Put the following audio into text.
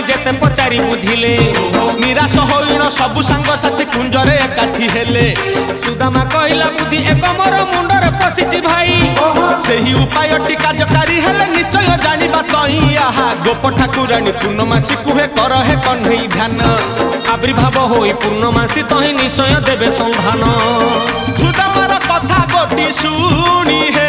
जेते पचारि बुझिले निराश होइण सबु सांग साथी कुंजरे एकाठी हेले सुदामा कहला बुद्धि एक मोर मुंडर पशिछि भाई सेही उपायटी कार्यकारी हेले निश्चय जानिबा तई आहा गोप ठाकुराणी पूर्णमासी कुहे कर हे कन्हई ध्यान आविर्भाव होई पूर्णमासी तही निश्चय देबे संधान सुदामार कथा गोटी शुणी हे